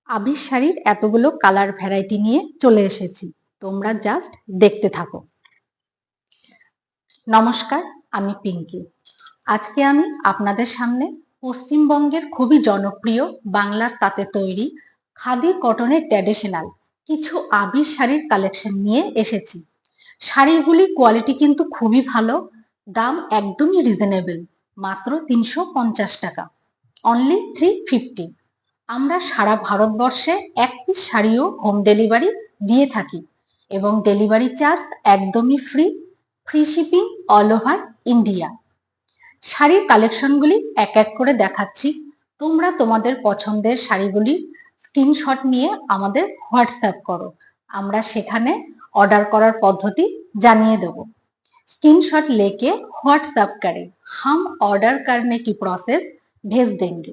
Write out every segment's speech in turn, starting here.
আবির শাড়ির এতগুলো colour variety নিয়ে চলে এসেছি, তোমরা জাস্ট দেখতে থাকো। নমস্কার, আমি পিঙ্কি। আজকে আমি আপনাদের সামনে পশ্চিমবঙ্গের খুবই জনপ্রিয় বাংলার তাঁতে তৈরি খাদি কটনের ট্র্যাডিশনাল কিছু আবির শাড়ির কালেকশন নিয়ে এসেছি। শাড়িগুলির কোয়ালিটি কিন্তু খুবই ভালো, দাম একদমই রিজনেবল, মাত্র 350 টাকা, অনলি 350। আমরা সারা ভারতবর্ষে এক পিস শাড়িও হোম ডেলিভারি দিয়ে থাকি এবং ডেলিভারি চার্জ একদমই free, free shipping all over India. শাড়ির কালেকশনগুলি এক এক করে দেখাচ্ছি, তোমরা তোমাদের পছন্দের শাড়িগুলি স্ক্রিনশট নিয়ে আমাদের হোয়াটসঅ্যাপ করো, আমরা সেখানে অর্ডার করার পদ্ধতি জানিয়ে দেব। स्क्रीनशॉट लेके व्हाट्सएप करें, हम ऑर्डर करने की प्रोसेस भेज देंगे।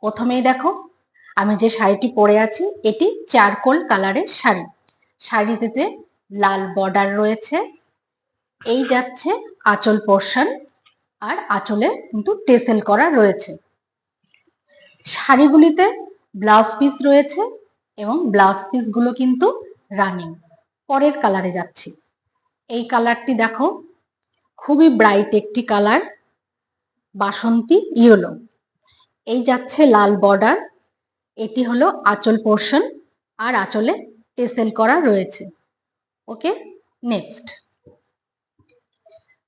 প্রথমেই দেখো আমি যে শাড়িটি পরে আছি এটি চারকোল কালারের শাড়ি। শাড়িটিতে লাল বর্ডার রয়েছে, এই যাচ্ছে আঁচল পোর্শন, আর আঁচলে কিন্তু টেসেল করা রয়েছে। শাড়িগুলিতে ব্লাউজ পিস রয়েছে এবং ব্লাউজ পিস গুলো কিন্তু রানিং। পরের কালারে যাচ্ছি, এই কালারটি দেখো, খুবই ব্রাইট একটি কালার, বাসন্তী ইয়েলো। এই যাচ্ছে লাল বর্ডার, এটি হলো আঁচল পোর্শন আর আঁচলে টেসেল করা রয়েছে। ওকে, নেক্সট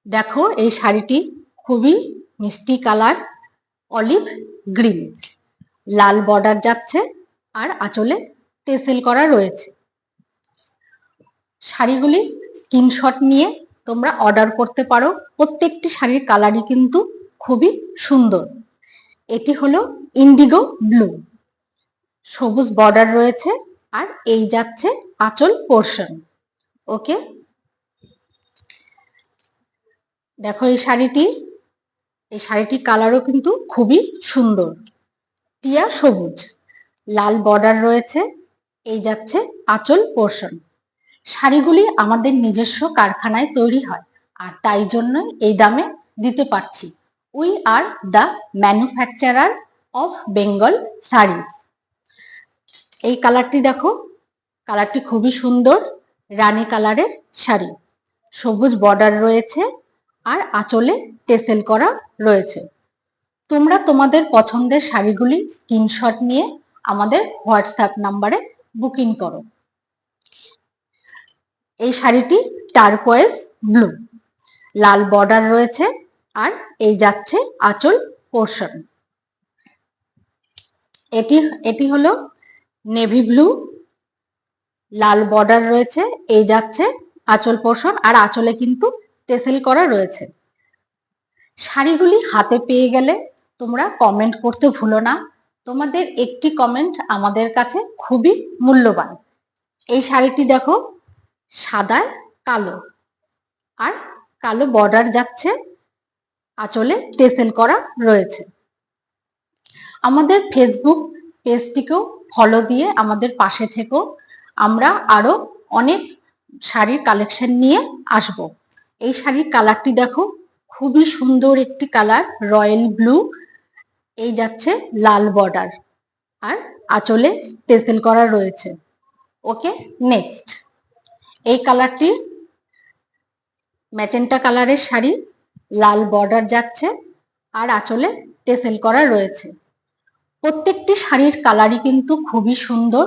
দেখো এই শাড়িটি খুবই মিষ্টি কালার, অলিভ গ্রিন, লাল বর্ডার যাচ্ছে আর আঁচলে টেসেল করা রয়েছে। শাড়িগুলি স্ক্রিনশট নিয়ে তোমরা অর্ডার করতে পারো, প্রত্যেকটি শাড়ির কালারই কিন্তু খুবই সুন্দর। এটি হলো ইন্ডিগো ব্লু, সবুজ বর্ডার রয়েছে আর এই যাচ্ছে আঁচল পোর্শন। ওকে, দেখো এই শাড়িটির কালারও কিন্তু খুবই সুন্দর, টিয়া সবুজ, লাল বর্ডার রয়েছে, এই যাচ্ছে আঁচল পোর্শন। শাড়িগুলি আমাদের নিজস্ব কারখানায় তৈরি হয় আর তাই জন্যই এই দামে দিতে পারছি। We are the manufacturer of Bengal saris. এই কালারটি দেখো, কালারটি খুবই সুন্দর, রানী কালারের শাড়ি, সবুজ বর্ডার রয়েছে আর আঁচলে টেসেল করা রয়েছে। তোমরা তোমাদের পছন্দের শাড়িগুলি স্ক্রিনশট নিয়ে আমাদের হোয়াটসঅ্যাপ নাম্বারে বুকিং করো। এই শাড়িটি টারকোয়েজ ব্লু, লাল বর্ডার রয়েছে আর এই যাচ্ছে আঁচল পোর্শন। এটি হলো নেভি ব্লু, লাল বর্ডার রয়েছে, এই যাচ্ছে আঁচল পোর্শন আর আঁচলে কিন্তু টেসেল করা রয়েছে। শাড়িগুলি হাতে পেয়ে গেলে তোমরা কমেন্ট করতে ভুলো না, তোমাদের একটি কমেন্ট আমাদের কাছে খুবই মূল্যবান। এই শাড়িটি দেখো, সাদায় কালো আর কালো বর্ডার যাচ্ছে, আঁচলে টেসেল করা রয়েছে। আমাদের ফেসবুক পেজটিকেও ফলো দিয়ে আমাদের পাশে থেকো, আমরা আরো অনেক শাড়ির কালেকশন নিয়ে আসব। এই শাড়ির কালারটি দেখো, খুবই সুন্দর একটি কালার, রয়্যাল ব্লু, এই যাচ্ছে লাল বর্ডার আর আঁচলে টেসেল করা রয়েছে। ওকে, নেক্সট এই কালারটি ম্যাজেন্টা কালারের শাড়ি, লাল বর্ডার যাচ্ছে আর আঁচলে টেসেল করা রয়েছে। প্রত্যেকটি শাড়ির কালারই কিন্তু খুবই সুন্দর,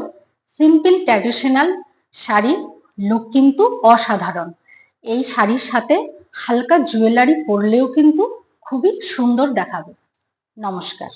সিম্পল ট্র্যাডিশনাল শাড়ি লুক কিন্তু অসাধারণ। এই শাড়ির সাথে হালকা জুয়েলারি পরলেও কিন্তু খুবই সুন্দর দেখাবে। নমস্কার।